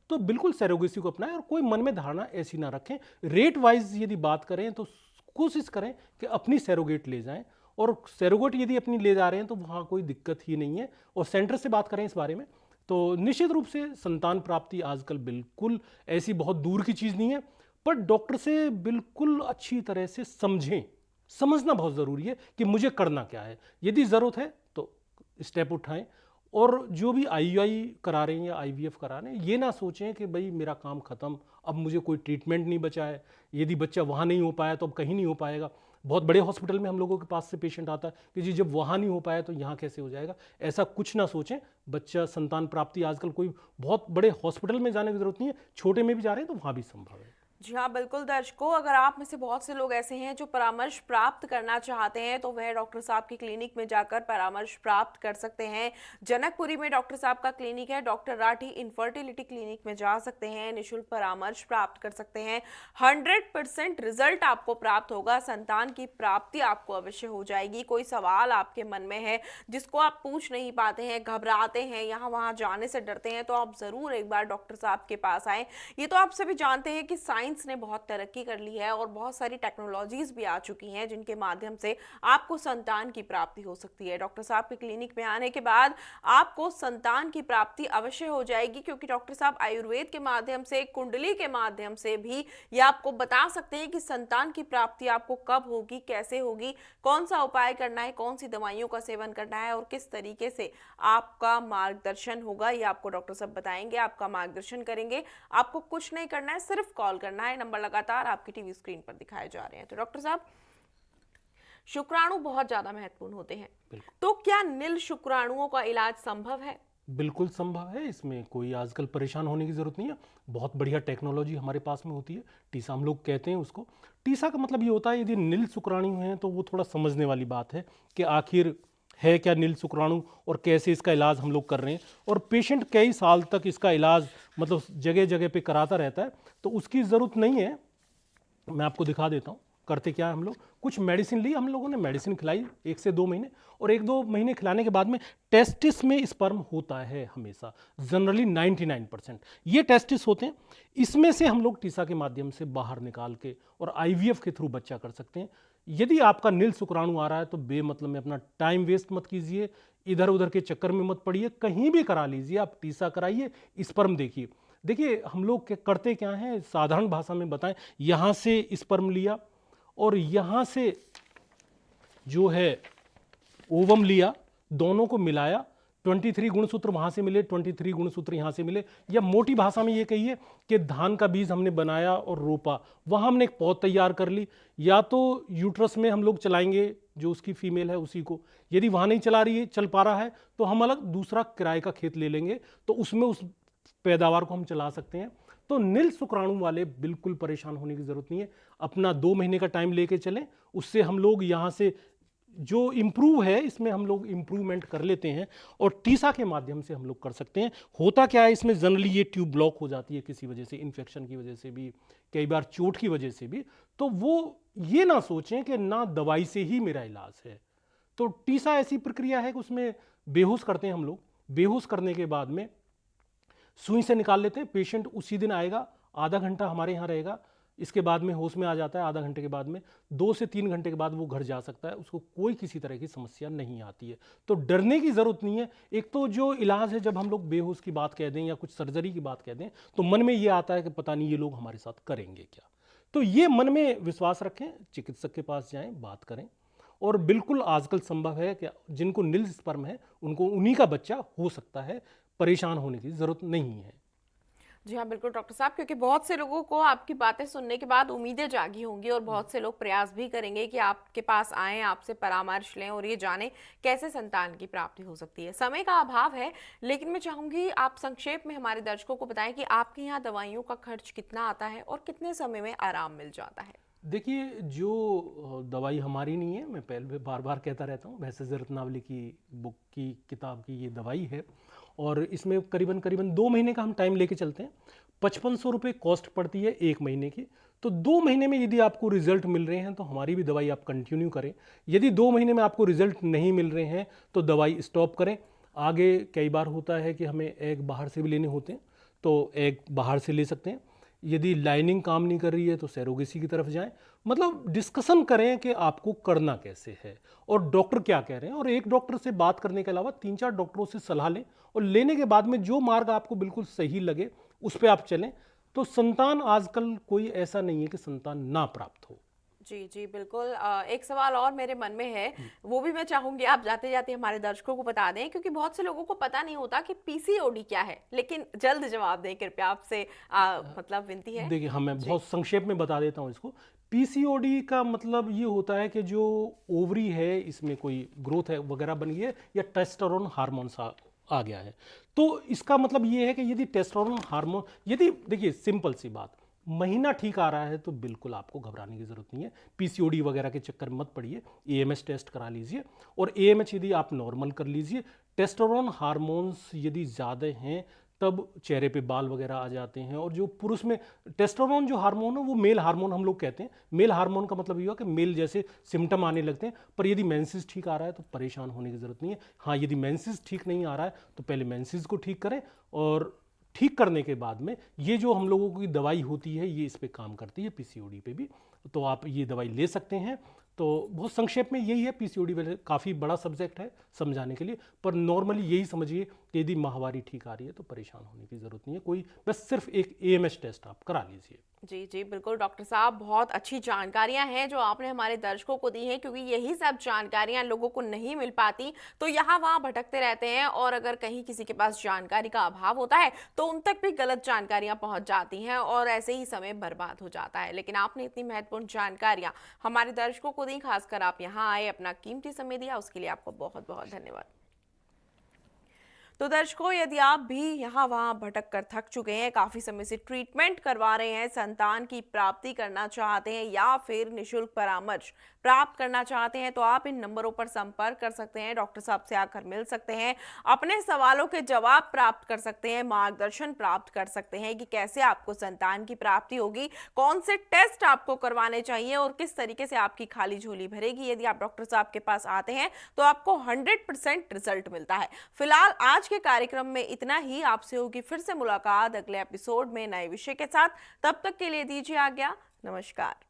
तो बिल्कुल सैरोगेसी को अपनाएं और कोई मन में धारणा ऐसी ना रखें। रेट वाइज यदि बात करें तो कोशिश करें कि अपनी सैरोगेट ले जाएं, और सैरोगेट यदि अपनी ले जा रहे हैं तो वहाँ कोई दिक्कत ही नहीं है। और सेंटर से बात करें इस बारे में तो निश्चित रूप से संतान प्राप्ति आजकल बिल्कुल ऐसी बहुत दूर की चीज़ नहीं है, पर डॉक्टर से बिल्कुल अच्छी तरह से समझें। समझना बहुत ज़रूरी है कि मुझे करना क्या है। यदि ज़रूरत है तो स्टेप उठाएं, और जो भी आईयूआई करा रहे हैं या आईवीएफ करा रहे हैं, ये ना सोचें कि भाई मेरा काम ख़त्म, अब मुझे कोई ट्रीटमेंट नहीं बचा है, यदि बच्चा वहाँ नहीं हो पाया तो अब कहीं नहीं हो पाएगा। बहुत बड़े हॉस्पिटल में हम लोगों के पास से पेशेंट आता है कि जी जब वहाँ नहीं हो पाया तो यहाँ कैसे हो जाएगा। ऐसा कुछ ना सोचें। बच्चा संतान प्राप्ति आजकल कोई बहुत बड़े हॉस्पिटल में जाने की ज़रूरत नहीं है, छोटे में भी जा रहे हैं तो वहाँ भी संभव है। जी हाँ, बिल्कुल दर्शकों, अगर आप में से बहुत से लोग ऐसे हैं जो परामर्श प्राप्त करना चाहते हैं तो वह डॉक्टर साहब की क्लिनिक में जाकर परामर्श प्राप्त कर सकते हैं। जनकपुरी में डॉक्टर साहब का क्लिनिक है, डॉक्टर राठी इनफर्टिलिटी क्लिनिक में जा सकते हैं, निःशुल्क परामर्श प्राप्त कर सकते हैं। 100% रिजल्ट आपको प्राप्त होगा, संतान की प्राप्ति आपको अवश्य हो जाएगी। कोई सवाल आपके मन में है जिसको आप पूछ नहीं पाते हैं, घबराते हैं, यहाँ वहाँ जाने से डरते हैं, तो आप ज़रूर एक बार डॉक्टर साहब के पास आएँ। ये तो आप सभी जानते हैं कि साइंस ने बहुत तरक्की कर ली है और बहुत सारी टेक्नोलॉजीज भी आ चुकी हैं जिनके माध्यम से आपको संतान की प्राप्ति हो सकती है। डॉक्टर साहब के क्लिनिक में आने के बाद आपको संतान की प्राप्ति अवश्य हो जाएगी, क्योंकि डॉक्टर साहब आयुर्वेद के माध्यम से, कुंडली के माध्यम से भी ये आपको बता सकते हैं कि संतान की प्राप्ति आपको कब होगी, कैसे होगी, कौन सा उपाय करना है, कौन सी दवाइयों का सेवन करना है और किस तरीके से आपका मार्गदर्शन होगा। ये आपको डॉक्टर साहब बताएंगे, आपका मार्गदर्शन करेंगे। आपको कुछ नहीं करना है, सिर्फ कॉल करना है। नंबर लगातार आपकी टीवी स्क्रीन पर दिखाए जा रहे हैं। तो डॉक्टर साहब, शुक्राणु बहुत ज्यादा महत्वपूर्ण होते हैं, तो क्या नील शुक्राणुओं का इलाज संभव है? बिल्कुल संभव है, इसमें कोई आजकल परेशान होने की ज़रूरत नहीं है। बहुत बढ़िया टेक्नोलॉजी हमारे पास में होती है, टीसा हम लोग कहते हैं उसको। टीसा का मतलब ये होता है यदि नील शुक्राणु हैं तो वो थोड़ा समझने वाली बात है कि आखिर है क्या नील शुक्राणु और कैसे इसका इलाज हम लोग कर रहे हैं। और पेशेंट कई साल तक इसका इलाज मतलब जगह जगह पे कराता रहता है, तो उसकी ज़रूरत नहीं है। मैं आपको दिखा देता हूँ करते क्या है। हम लोग कुछ मेडिसिन ली, हम लोगों ने मेडिसिन खिलाई 1 से 2 महीने, और 1-2 महीने खिलाने के बाद में टेस्टिस में स्पर्म होता है हमेशा, जनरली 99%। ये टेस्टिस होते हैं, इसमें से हम लोग टीसा के माध्यम से बाहर निकाल के और आईवीएफ के थ्रू बच्चा कर सकते हैं। यदि आपका नील शुक्राणु आ रहा है तो बेमतलब में अपना टाइम वेस्ट मत कीजिए, इधर उधर के चक्कर में मत पड़िए, कहीं भी करा लीजिए, आप टीसा कराइए, स्पर्म देखिए। देखिए हम लोग करते क्या हैं, साधारण भाषा में बताएं, यहाँ से स्पर्म लिया और यहाँ से जो है ओवम लिया, दोनों को मिलाया, 23 गुणसूत्र वहाँ से मिले, 23 गुणसूत्र यहाँ से मिले। या मोटी भाषा में ये कहिए कि धान का बीज हमने बनाया और रोपा, वहाँ हमने एक पौध तैयार कर ली। या तो यूट्रस में हम लोग चलाएंगे जो उसकी फीमेल है उसी को, यदि वहाँ नहीं चला रही है, चल पा रहा है, तो हम अलग दूसरा किराए का खेत ले लेंगे, तो उसमें उस पैदावार को हम चला सकते हैं। तो नील शुक्राणु वाले बिल्कुल परेशान होने की जरूरत नहीं है, अपना 2 महीने का टाइम लेके चलें। उससे हम लोग यहाँ से जो इम्प्रूव है इसमें हम लोग इम्प्रूवमेंट कर लेते हैं, और टीसा के माध्यम से हम लोग कर सकते हैं। होता क्या है इसमें, जनरली ये ट्यूब ब्लॉक हो जाती है किसी वजह से, इन्फेक्शन की वजह से भी, कई बार चोट की वजह से भी। तो वो ये ना सोचें कि ना दवाई से ही मेरा इलाज है। तो टीसा ऐसी प्रक्रिया है कि उसमें बेहोश करते हैं हम लोग, बेहोश करने के बाद में सुई से निकाल लेते हैं। पेशेंट उसी दिन आएगा, आधा घंटा हमारे यहाँ रहेगा, इसके बाद में होश में आ जाता है। आधा घंटे के बाद में 2 से 3 घंटे के बाद वो घर जा सकता है, उसको कोई किसी तरह की समस्या नहीं आती है। तो डरने की ज़रूरत नहीं है। एक तो जो इलाज है, जब हम लोग बेहोश की बात कह दें या कुछ सर्जरी की बात कह दें तो मन में ये आता है कि पता नहीं ये लोग हमारे साथ करेंगे क्या। तो ये मन में विश्वास रखें, चिकित्सक के पास जाएं, बात करें। और बिल्कुल आजकल संभव है कि जिनको नील स्पर्म है उनको उन्हीं का बच्चा हो सकता है, परेशान होने की ज़रूरत नहीं है। जी हाँ, बिल्कुल डॉक्टर साहब, क्योंकि बहुत से लोगों को आपकी बातें सुनने के बाद उम्मीदें जागी होंगी और बहुत से लोग प्रयास भी करेंगे कि आपके पास आएं, आपसे परामर्श लें और ये जानें कैसे संतान की प्राप्ति हो सकती है। समय का अभाव है, लेकिन मैं चाहूंगी आप संक्षेप में हमारे दर्शकों को बताएं कि आपके यहाँ दवाइयों का खर्च कितना आता है और कितने समय में आराम मिल जाता है। देखिए, जो दवाई हमारी नहीं है, मैं पहले बार बार कहता रहता हूँ, वैसे रत्नावली की बुक की किताब की ये दवाई है, और इसमें करीबन 2 महीने का हम टाइम लेके चलते हैं। 5500 रुपये कॉस्ट पड़ती है 1 महीने की। तो 2 महीने में यदि आपको रिजल्ट मिल रहे हैं तो हमारी भी दवाई आप कंटिन्यू करें। यदि 2 महीने में आपको रिजल्ट नहीं मिल रहे हैं तो दवाई स्टॉप करें। आगे कई बार होता है कि हमें एग बाहर से भी लेने होते हैं, तो एग बाहर से ले सकते हैं। यदि लाइनिंग काम नहीं कर रही है तो सैरोगेसी की तरफ जाएं। मतलब डिस्कशन करें कि आपको करना कैसे है और डॉक्टर क्या कह रहे हैं, और एक डॉक्टर से बात करने के अलावा 3-4 डॉक्टरों से सलाह लें, और लेने के बाद में जो मार्ग आपको बिल्कुल सही लगे उस पर आप चलें। तो संतान आजकल कोई ऐसा नहीं है कि संतान ना प्राप्त हो। जी जी बिल्कुल। एक सवाल और मेरे मन में है, वो भी मैं चाहूंगी आप जाते जाते हमारे दर्शकों को बता दें, क्योंकि बहुत से लोगों को पता नहीं होता कि पीसीओडी क्या है, लेकिन जल्द जवाब दें कृपया, आपसे मतलब विनती है। देखिए, मैं जी बहुत संक्षेप में बता देता हूँ इसको। पीसीओडी का मतलब ये होता है कि जो ओवरी है इसमें कोई ग्रोथ है वगैरह बन गई है, या टेस्टोस्टेरोन हार्मोन आ गया है। तो इसका मतलब ये है कि यदि टेस्टोस्टेरोन हार्मोन, यदि देखिए सिंपल सी बात, महीना ठीक आ रहा है तो बिल्कुल आपको घबराने की जरूरत नहीं है। पीसीओडी वगैरह के चक्कर में मत पड़िए, एएमएच टेस्ट करा लीजिए, और एएमएच यदि आप नॉर्मल कर लीजिए। टेस्टोस्टेरोन हार्मोन्स यदि ज़्यादा हैं तब चेहरे पे बाल वगैरह आ जाते हैं। और जो पुरुष में टेस्टोस्टेरोन जो हार्मोन है वो मेल हार्मोन हम लोग कहते हैं। मेल हार्मोन का मतलब ये हुआ कि मेल जैसे सिम्टम आने लगते हैं। पर यदि मेंसेस ठीक आ रहा है तो परेशान होने की ज़रूरत नहीं है। हाँ, यदि मेंसेस ठीक नहीं आ रहा है तो पहले मेंसेस को ठीक करें, और ठीक करने के बाद में ये जो हम लोगों की दवाई होती है ये इस पे काम करती है, पीसीओडी पे भी। तो आप ये दवाई ले सकते हैं। तो बहुत संक्षेप में यही है। पीसीओडी वैसे काफ़ी बड़ा सब्जेक्ट है समझाने के लिए, पर नॉर्मली यही समझिए कि यदि माहवारी ठीक आ रही है तो परेशान होने की ज़रूरत नहीं है कोई, बस सिर्फ एक एएमएच टेस्ट आप करा लीजिए। जी जी बिल्कुल डॉक्टर साहब, बहुत अच्छी जानकारियां हैं जो आपने हमारे दर्शकों को दी हैं, क्योंकि यही सब जानकारियां लोगों को नहीं मिल पाती तो यहाँ वहाँ भटकते रहते हैं, और अगर कहीं किसी के पास जानकारी का अभाव होता है तो उन तक भी गलत जानकारियां पहुंच जाती हैं और ऐसे ही समय बर्बाद हो जाता है। लेकिन आपने इतनी महत्वपूर्ण जानकारियां हमारे दर्शकों को दी, खासकर आप यहाँ आए, अपना कीमती समय दिया, उसके लिए आपको बहुत बहुत धन्यवाद। तो दर्शकों, यदि आप भी यहाँ वहाँ भटक कर थक चुके हैं, काफ़ी समय से ट्रीटमेंट करवा रहे हैं, संतान की प्राप्ति करना चाहते हैं या फिर निशुल्क परामर्श प्राप्त करना चाहते हैं, तो आप इन नंबरों पर संपर्क कर सकते हैं, डॉक्टर साहब से आकर मिल सकते हैं, अपने सवालों के जवाब प्राप्त कर सकते हैं, मार्गदर्शन प्राप्त कर सकते हैं कि कैसे आपको संतान की प्राप्ति होगी, कौन से टेस्ट आपको करवाने चाहिए और किस तरीके से आपकी खाली झोली भरेगी। यदि आप डॉक्टर साहब के पास आते हैं तो आपको 100% रिजल्ट मिलता है। फिलहाल आज के कार्यक्रम में इतना ही। आपसे होगी फिर से मुलाकात अगले एपिसोड में नए विषय के साथ। तब तक के लिए दीजिए आज्ञा। नमस्कार।